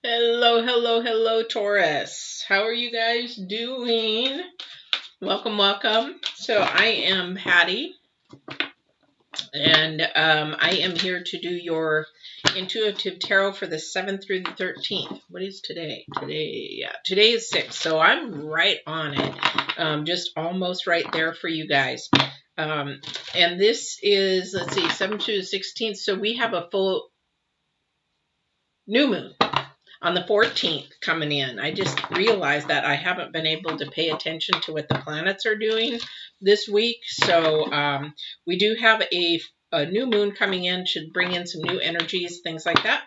Hello, hello, hello, Taurus. How are you guys doing? Welcome, welcome. So I am Patti, and I am here to do your intuitive tarot for the 7th through the 13th. What is today? Today is 6, so I'm right on it. Just almost right there for you guys. And this is, let's see, 7 to the 16th, so we have a full new moon on the 14th coming in. I just realized that I haven't been able to pay attention to what the planets are doing this week. So we do have a new moon coming in, should bring in some new energies, things like that.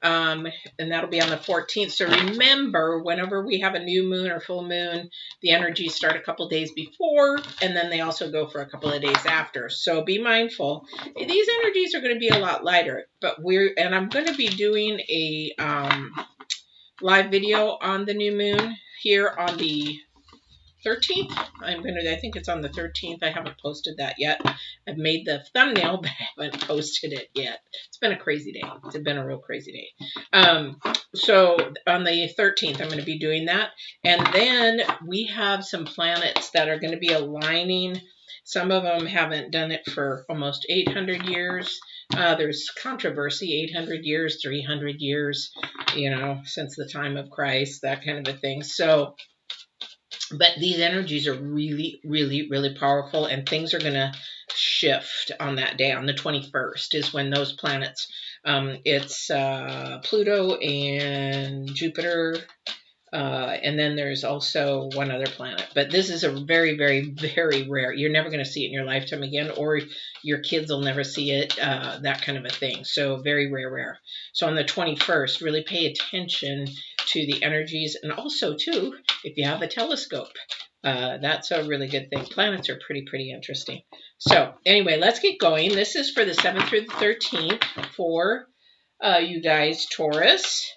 And that'll be on the 14th. So remember, whenever we have a new moon or full moon, the energies start a couple days before, and then they also go for a couple of days after. So be mindful. These energies are going to be a lot lighter, but I'm going to be doing a live video on the new moon here on the 13th. I think it's on the 13th. I haven't posted that yet. I've made the thumbnail, but I haven't posted it yet. It's been a crazy day. It's been a real crazy day. So on the 13th, I'm going to be doing that. And then we have some planets that are going to be aligning. Some of them haven't done it for almost 800 years. There's controversy, 800 years, 300 years, since the time of Christ, that kind of a thing. So, but these energies are really, really, really powerful, and things are going to shift on that day. On the 21st is when those planets, it's Pluto and Jupiter, and then there's also one other planet. But this is a very, very, very rare. You're never going to see it in your lifetime again, or your kids will never see it, that kind of a thing. So very rare. So on the 21st, really pay attention to the energies, and also too, if you have a telescope, that's a really good thing. Planets are pretty interesting. So anyway, let's get going. This is for the 7th through the 13th for you guys, Taurus.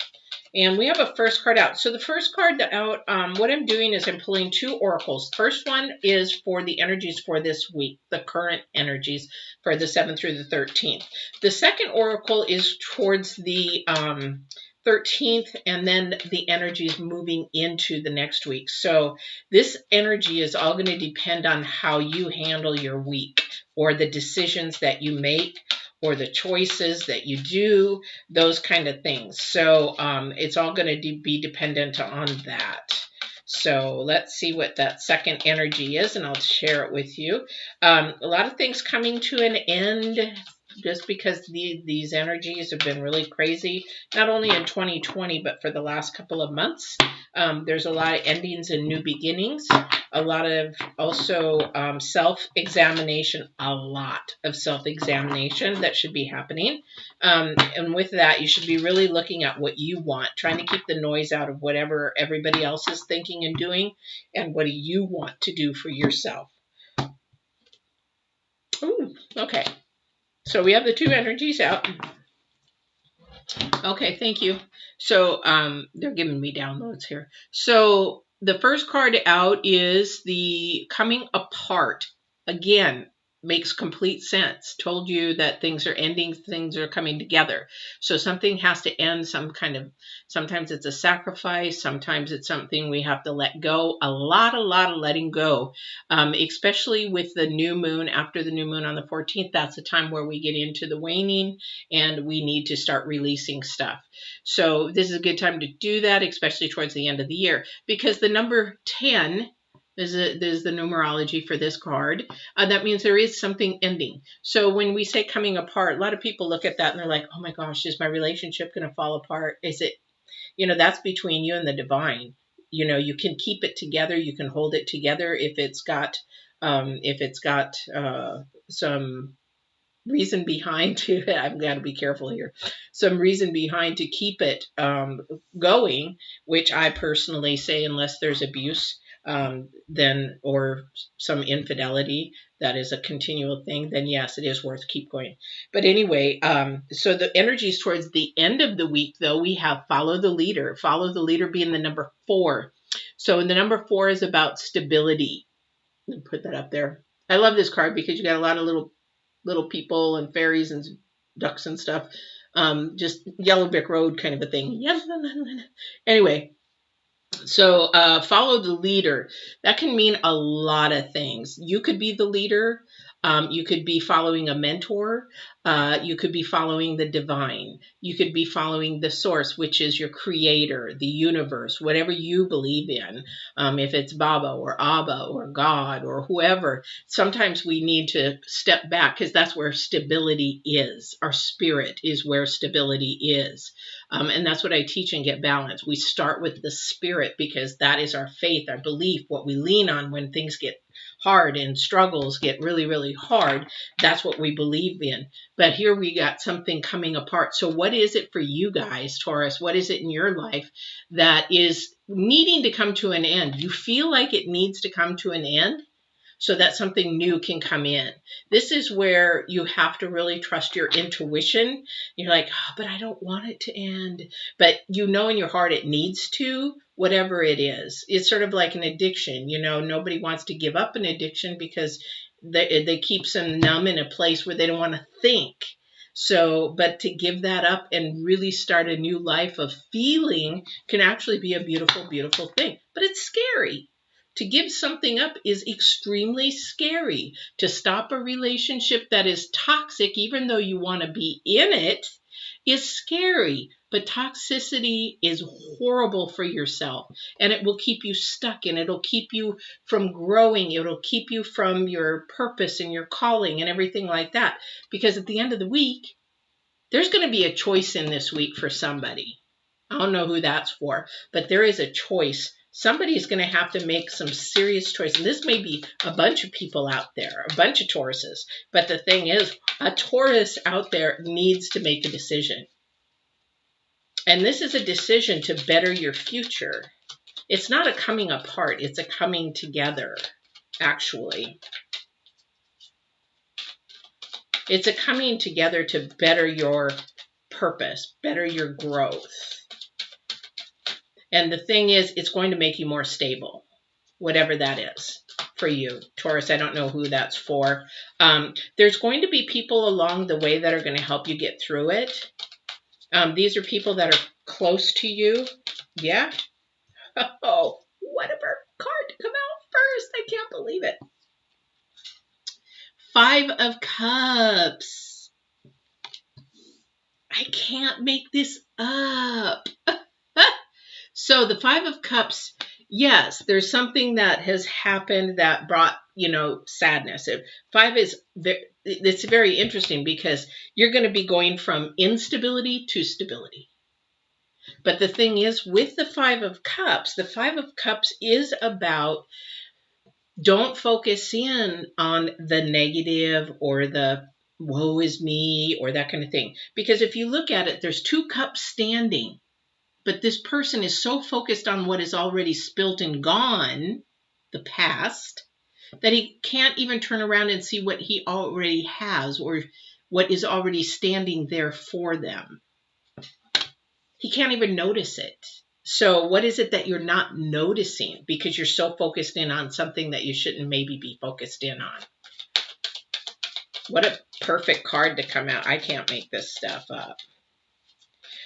And we have a first card out. So the first card out, what I'm doing is I'm pulling 2 oracles. First one is for the energies for this week, the current energies for the 7th through the 13th. The second oracle is towards the 13th, and then the energies moving into the next week. So this energy is all going to depend on how you handle your week, or the decisions that you make, or the choices that you do, those kind of things. So it's all going to be dependent on that. So let's see what that second energy is, and I'll share it with you. A lot of things coming to an end, just because these energies have been really crazy, not only in 2020, but for the last couple of months. There's a lot of endings and new beginnings, a lot of also self-examination, a lot of self-examination that should be happening. And with that, you should be really looking at what you want, trying to keep the noise out of whatever everybody else is thinking and doing, and what do you want to do for yourself. Ooh, okay. So we have the 2 energies out. Okay, thank you. So they're giving me downloads here. So the first card out is the coming apart. Again, makes complete sense. Told you that things are ending, things are coming together. So something has to end, sometimes it's a sacrifice, sometimes it's something we have to let go. A lot of letting go, especially with the new moon. After the new moon on the 14th, that's the time where we get into the waning, and we need to start releasing stuff. So this is a good time to do that, especially towards the end of the year, because the number 10 is the numerology for this card. That means there is something ending. So when we say coming apart, a lot of people look at that and they're like, oh my gosh, is my relationship going to fall apart? Is it, that's between you and the divine. You can keep it together. You can hold it together if it's got some reason behind to it. I've got to be careful here. Some reason behind to keep it going, which I personally say, unless there's abuse, then, or some infidelity that is a continual thing, then yes, it is worth keep going. But anyway, so the energies towards the end of the week, though, we have follow the leader. Follow the leader being the number 4. So the number 4 is about stability. Let me put that up there. I love this card because you got a lot of little people and fairies and ducks and stuff just yellow brick road kind of a thing. Anyway, so follow the leader. That can mean a lot of things. You could be the leader. You could be following a mentor. You could be following the divine. You could be following the source, which is your creator, the universe, whatever you believe in. If it's Baba or Abba or God or whoever, sometimes we need to step back because that's where stability is. Our spirit is where stability is. And that's what I teach in Get Balanced. We start with the spirit because that is our faith, our belief, what we lean on when things get hard and struggles get really, really hard. That's what we believe in. But here we got something coming apart. So what is it for you guys, Taurus? What is it in your life that is needing to come to an end? You feel like it needs to come to an end so that something new can come in. This is where you have to really trust your intuition. You're like, oh, but I don't want it to end. But you know in your heart it needs to, whatever it is. It's sort of like an addiction. You know, nobody wants to give up an addiction because they keep them numb in a place where they don't want to think. So, but to give that up and really start a new life of feeling can actually be a beautiful, beautiful thing. But it's scary. To give something up is extremely scary. To stop a relationship that is toxic, even though you want to be in it, is scary. But toxicity is horrible for yourself, and it will keep you stuck, and it'll keep you from growing. It'll keep you from your purpose and your calling and everything like that. Because at the end of the week, there's going to be a choice in this week for somebody. I don't know who that's for, but there is a choice. Somebody's going to have to make some serious choice. And this may be a bunch of people out there, a bunch of Tauruses. But the thing is, a Taurus out there needs to make a decision. And this is a decision to better your future. It's not a coming apart. It's a coming together, actually. It's a coming together to better your purpose, better your growth. And the thing is, it's going to make you more stable, whatever that is for you. Taurus, I don't know who that's for. There's going to be people along the way that are going to help you get through it. These are people that are close to you. Yeah. Oh, what a card to come out first. I can't believe it. 5 of Cups. I can't make this up. So the 5 of Cups, yes, there's something that has happened that brought, sadness. 5 is, it's very interesting because you're going to be going from instability to stability. But the thing is, with the 5 of Cups, the 5 of Cups is about, don't focus in on the negative or the woe is me or that kind of thing. Because if you look at it, there's 2 cups standing. But this person is so focused on what is already spilt and gone, the past, that he can't even turn around and see what he already has or what is already standing there for them. He can't even notice it. So what is it that you're not noticing because you're so focused in on something that you shouldn't maybe be focused in on? What a perfect card to come out. I can't make this stuff up.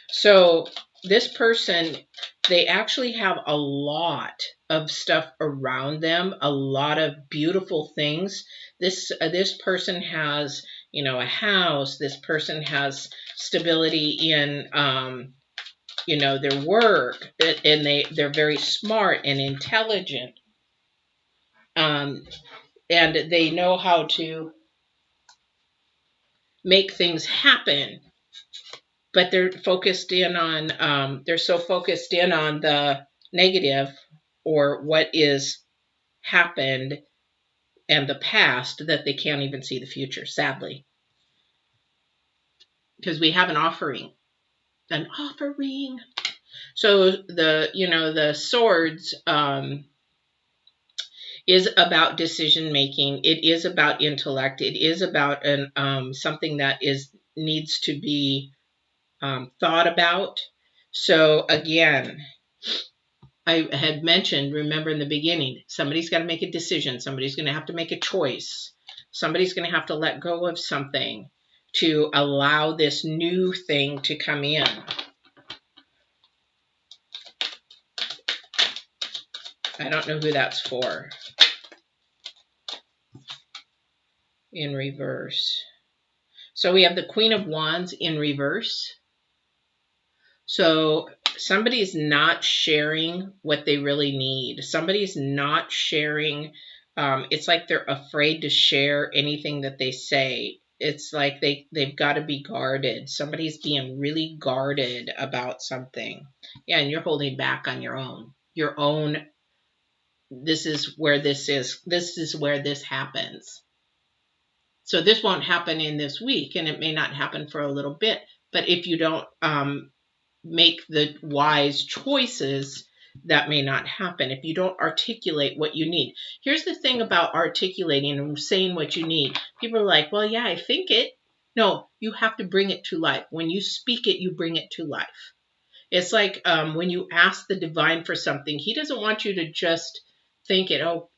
So this person, they actually have a lot of stuff around them, a lot of beautiful things. This person has, a house. This person has stability in, their work, and they're very smart and intelligent. And they know how to make things happen. But they're focused in on, they're so focused in on the negative or what is happened and the past that they can't even see the future, sadly. Because we have an offering. An offering. So the swords is about decision making. It is about intellect. It is about something that needs to be thought about. So again, I had mentioned, remember in the beginning, somebody's got to make a decision. Somebody's going to have to make a choice. Somebody's going to have to let go of something to allow this new thing to come in. I don't know who that's for. In reverse. So we have the Queen of Wands in reverse. So somebody's not sharing what they really need. Somebody's not sharing. It's like they're afraid to share anything that they say. It's like they've got to be guarded. Somebody's being really guarded about something. Yeah, and you're holding back on your own. Your own. This is where this is. This is where this happens. So this won't happen in this week, and it may not happen for a little bit. But if you don't make the wise choices, that may not happen. If you don't articulate what you need. Here's the thing about articulating and saying what you need. People are like, well, yeah, I think it. No, you have to bring it to life. When you speak it, you bring it to life. It's like when you ask the divine for something, he doesn't want you to just think it. Oh,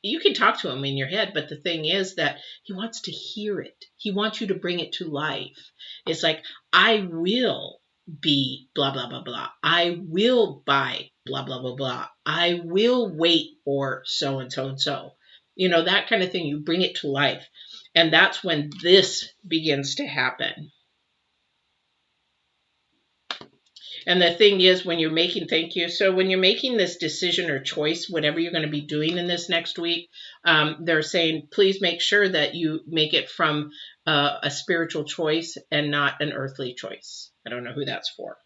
you can talk to him in your head, but the thing is that he wants to hear it. He wants you to bring it to life. It's like, I will be blah, blah, blah, blah. I will buy blah, blah, blah, blah. I will wait for so and so and so. That kind of thing. You bring it to life. And that's when this begins to happen. And the thing is, when you're making, thank you. So when you're making this decision or choice, whatever you're going to be doing in this next week, they're saying, please make sure that you make it from a spiritual choice and not an earthly choice. I don't know who that's for.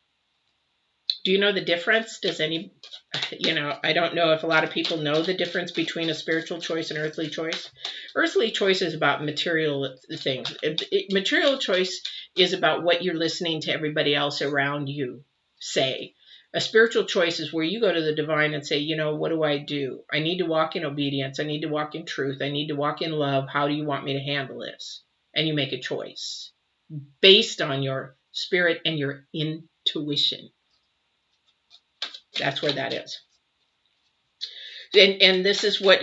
Do you know the difference? Does any, I don't know if a lot of people know the difference between a spiritual choice and earthly choice. Earthly choice is about material things. Material choice is about what you're listening to everybody else around you say. A spiritual choice is where you go to the divine and say, what do? I need to walk in obedience. I need to walk in truth. I need to walk in love. How do you want me to handle this? And you make a choice based on your spirit and your intuition. That's where that is. And this is what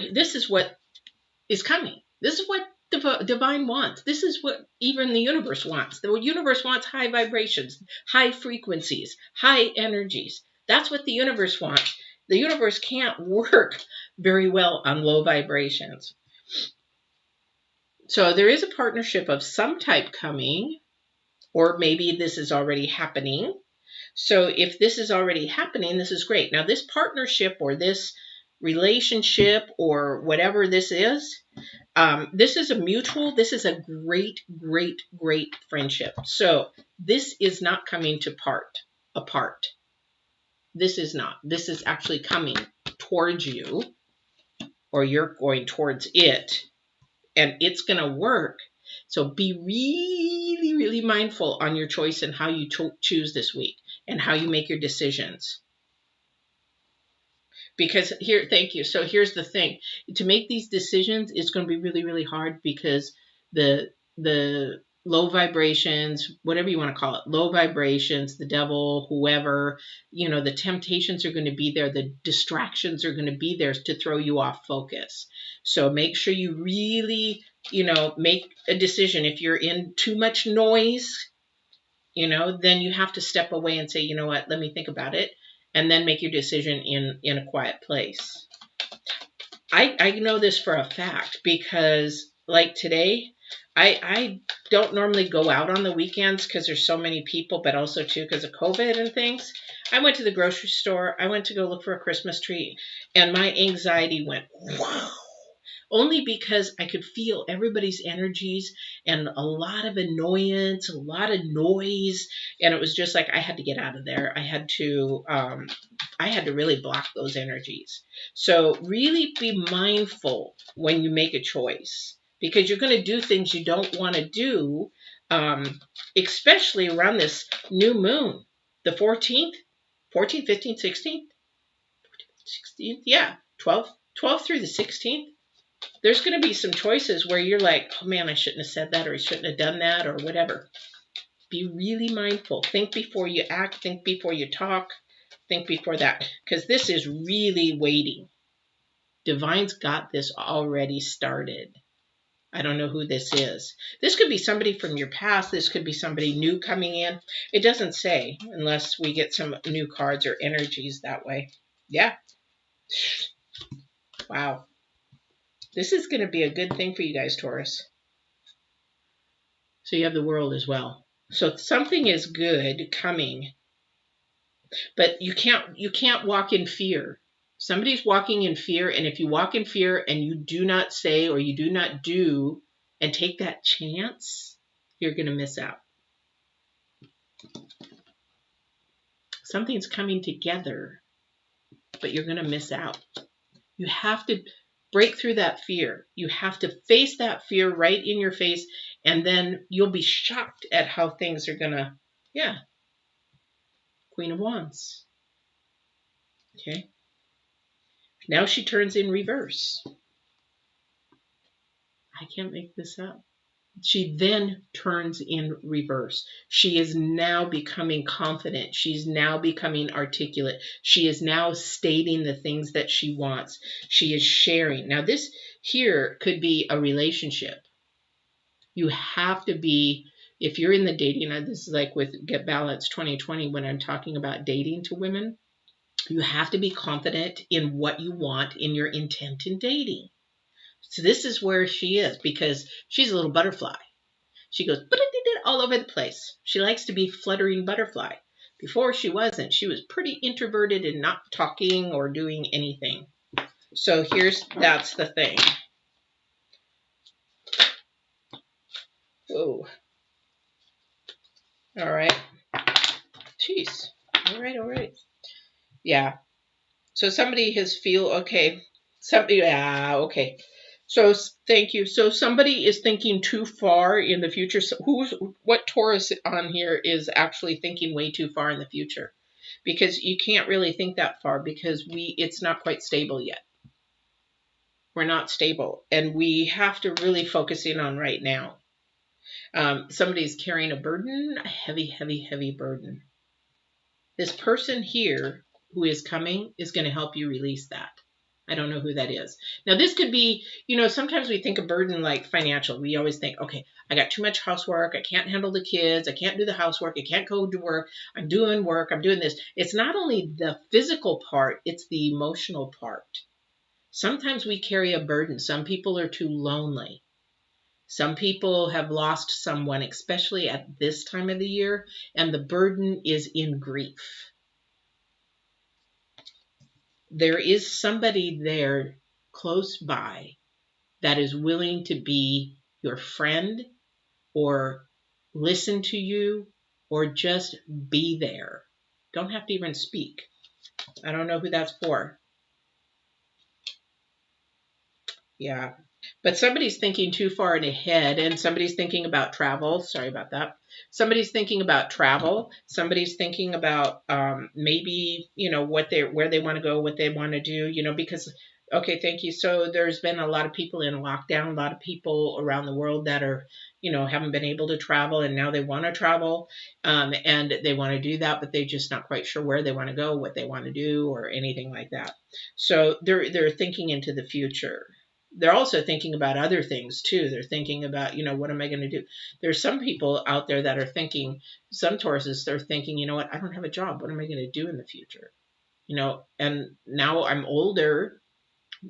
is coming. This is what the divine wants. This is what even the universe wants. The universe wants high vibrations, high frequencies, high energies. That's what the universe wants. The universe can't work very well on low vibrations. So there is a partnership of some type coming, or maybe this is already happening. So if this is already happening, this is great. Now this partnership or this relationship or whatever this is a mutual, this is a great, great, great friendship. So this is not coming to apart. This is not. This is actually coming towards you, or you're going towards it, and it's going to work. So be really, really mindful on your choice and how you choose this week and how you make your decisions. Because thank you. So here's the thing. To make these decisions, it's going to be really, really hard because the low vibrations, whatever you want to call it, low vibrations, the devil, whoever, the temptations are going to be there. The distractions are going to be there to throw you off focus. So make sure you really, make a decision. If you're in too much noise, then you have to step away and say, you know what, let me think about it. And then make your decision in a quiet place. I know this for a fact because like today, I don't normally go out on the weekends because there's so many people, but also too because of COVID and things. I went to the grocery store. I went to go look for a Christmas tree and my anxiety went, wow. Only because I could feel everybody's energies and a lot of annoyance, a lot of noise. And it was just like, I had to get out of there. I had to really block those energies. So really be mindful when you make a choice because you're going to do things you don't want to do, especially around this new moon, the 14th, 15th, 16th, 16th. Yeah. 12th through the 16th. There's going to be some choices where you're like, oh man, I shouldn't have said that or I shouldn't have done that or whatever. Be really mindful. Think before you act. Think before you talk. Think before that. Because this is really waiting. Divine's got this already started. I don't know who this is. This could be somebody from your past. This could be somebody new coming in. It doesn't say unless we get some new cards or energies that way. Yeah. Wow. This is going to be a good thing for you guys, Taurus. So you have the World as well. So something is good coming, but you can't walk in fear. Somebody's walking in fear, and if you walk in fear and you do not say or you do not do and take that chance, you're going to miss out. Something's coming together, but you're going to miss out. You have to break through that fear. You have to face that fear right in your face, and then you'll be shocked at how things are going to, yeah. Queen of Wands. Okay. Now she turns in reverse. I can't make this up. She then turns in reverse. She is now becoming confident. She's now becoming articulate. She is now stating the things that she wants. She is sharing. Now this here could be a relationship. You have to be, if you're in the dating, this is like with Get Balanced 2020 when I'm talking about dating to women, you have to be confident in what you want in your intent in dating. So this is where she is, because she's a little butterfly. She goes all over the place. She likes to be fluttering butterfly. Before she wasn't. She was pretty introverted and not talking or doing anything. So that's the thing. Oh. All right. Jeez. All right. Yeah. So somebody okay. Okay. So thank you. So somebody is thinking too far in the future. So what Taurus on here is actually thinking way too far in the future, because you can't really think that far because it's not quite stable yet. We're not stable, and we have to really focus in on right now. Somebody's carrying a burden, a heavy burden. This person here who is coming is going to help you release that. I don't know who that is. Now, this could be, sometimes we think of burden like financial. We always think, okay, I got too much housework. I can't handle the kids. I can't do the housework. I can't go to work. I'm doing work. I'm doing this. It's not only the physical part, it's the emotional part. Sometimes we carry a burden. Some people are too lonely. Some people have lost someone, especially at this time of the year, and the burden is in grief. There is somebody there close by that is willing to be your friend or listen to you or just be there. Don't have to even speak. I don't know who that's for. Yeah. But somebody's thinking too far ahead, and somebody's thinking about travel. Sorry about that. Somebody's thinking about travel. Somebody's thinking about maybe, where they want to go, what they want to do, because, okay, thank you. So there's been a lot of people in lockdown, a lot of people around the world that are, haven't been able to travel, and now they want to travel, and they want to do that, but they're just not quite sure where they want to go, what they want to do, or anything like that. So they're thinking into the future. They're also thinking about other things too. They're thinking about, what am I going to do? There's some people out there that are thinking, some Tauruses, they're thinking, you know what, I don't have a job. What am I going to do in the future? And now I'm older.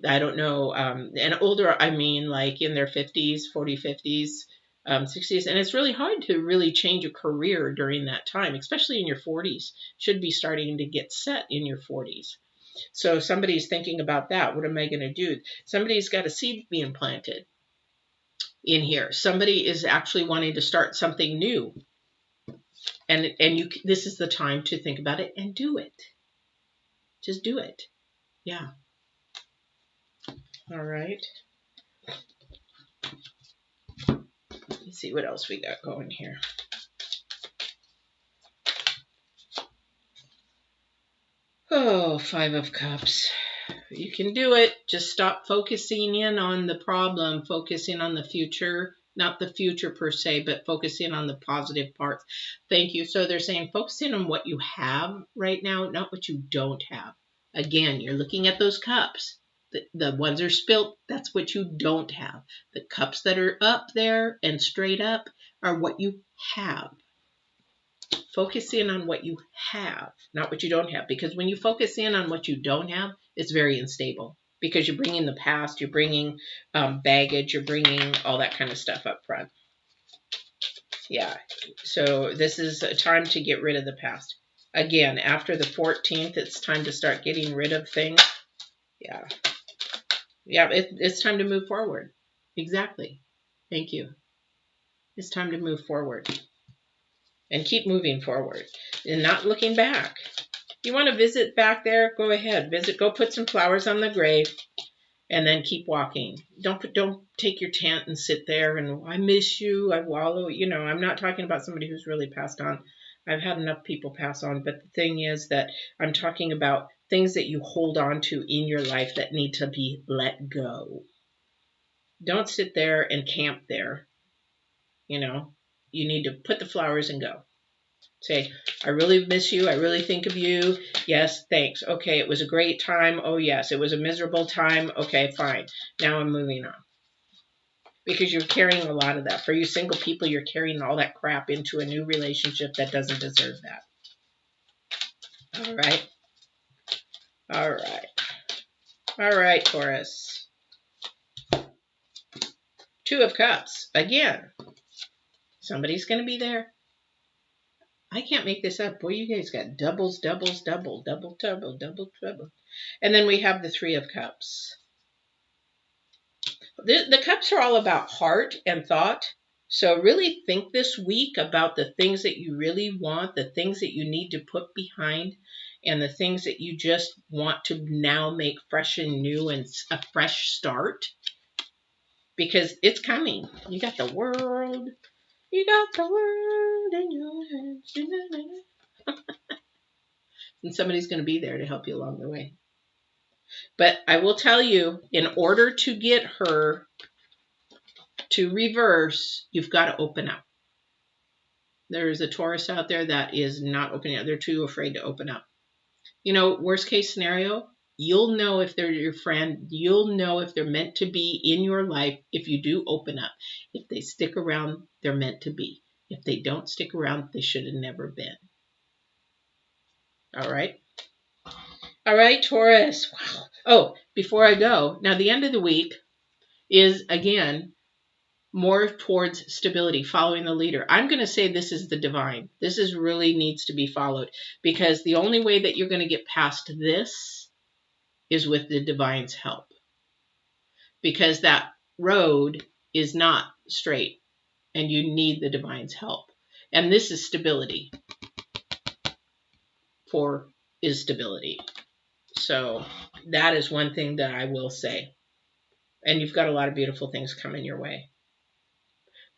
I don't know. And older, I mean like in their 50s, 50s, 60s. And it's really hard to really change a career during that time, especially in your 40s. Should be starting to get set in your 40s. So somebody's thinking about that. What am I going to do? Somebody's got a seed being planted in here. Somebody is actually wanting to start something new. And this is the time to think about it and do it. Just do it. Yeah. All right. Let's see what else we got going here. Oh, 5 of Cups. You can do it. Just stop focusing in on the problem, focusing on the future, not the future per se, but focusing on the positive parts. Thank you. So they're saying focusing on what you have right now, not what you don't have. Again, you're looking at those cups. The ones are spilt, that's what you don't have. The cups that are up there and straight up are what you have. Focus in on what you have, not what you don't have. Because when you focus in on what you don't have, it's very unstable. Because you're bringing the past, you're bringing baggage, you're bringing all that kind of stuff up front. Yeah, so this is a time to get rid of the past. Again, after the 14th, it's time to start getting rid of things. Yeah. Yeah, it's time to move forward. Exactly. Thank you. It's time to move forward. And keep moving forward. And not looking back. You want to visit back there? Go ahead. Visit. Go put some flowers on the grave. And then keep walking. Don't take your tent and sit there and, I miss you, I wallow. You know, I'm not talking about somebody who's really passed on. I've had enough people pass on. But the thing is that I'm talking about things that you hold on to in your life that need to be let go. Don't sit there and camp there. You know, you need to put the flowers and go. Say, I really miss you. I really think of you. Yes, thanks. Okay, it was a great time. Oh, yes, it was a miserable time. Okay, fine. Now I'm moving on. Because you're carrying a lot of that. For you single people, you're carrying all that crap into a new relationship that doesn't deserve that. All right. All right. All right, Taurus. Two of Cups. Again, somebody's going to be there. I can't make this up. Boy, you guys got doubles, doubles, double, double, double, double, double. And then we have the Three of Cups. The cups are all about heart and thought. So really think this week about the things that you really want, the things that you need to put behind, and the things that you just want to now make fresh and new and a fresh start. Because it's coming. You got the world. You got the world in your hands. And somebody's going to be there to help you along the way. But I will tell you, in order to get her to reverse, you've got to open up. There's a Taurus out there that is not opening up. They're too afraid to open up. You know, worst case scenario, you'll know if they're your friend. You'll know if they're meant to be in your life if you do open up. If they stick around, they're meant to be. If they don't stick around, they should have never been. All right? All right, Taurus. Wow. Oh, before I go, now the end of the week is, again, more towards stability, following the leader. I'm going to say this is the divine. This is really needs to be followed, because the only way that you're going to get past this is with the divine's help, because that road is not straight and you need the divine's help. And this is stability. Four is stability. So that is one thing that I will say. And you've got a lot of beautiful things coming your way.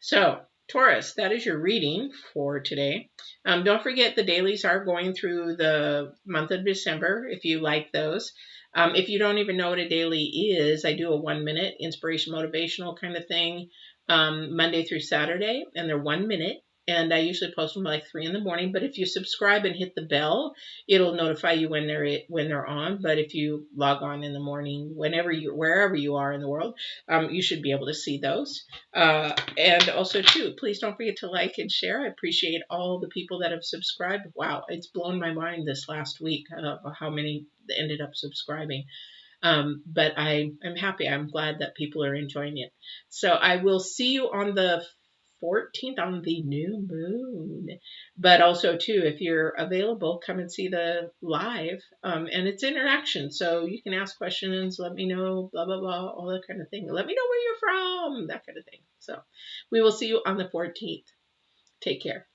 So, Taurus, that is your reading for today. Don't forget the dailies are going through the month of December, if you like those. If you don't even know what a daily is, I do a 1-minute inspiration motivational kind of thing Monday through Saturday, and they're 1 minute. And I usually post them like 3 in the morning. But if you subscribe and hit the bell, it'll notify you when they're on. But if you log on in the morning, wherever you are in the world, you should be able to see those. And also, too, please don't forget to like and share. I appreciate all the people that have subscribed. Wow, it's blown my mind this last week how many ended up subscribing. But I'm happy. I'm glad that people are enjoying it. So I will see you on the 14th on the new moon. But also, too, if you're available, come and see the live. And it's interaction. So you can ask questions, let me know, blah, blah, blah, all that kind of thing. Let me know where you're from, that kind of thing. So we will see you on the 14th. Take care.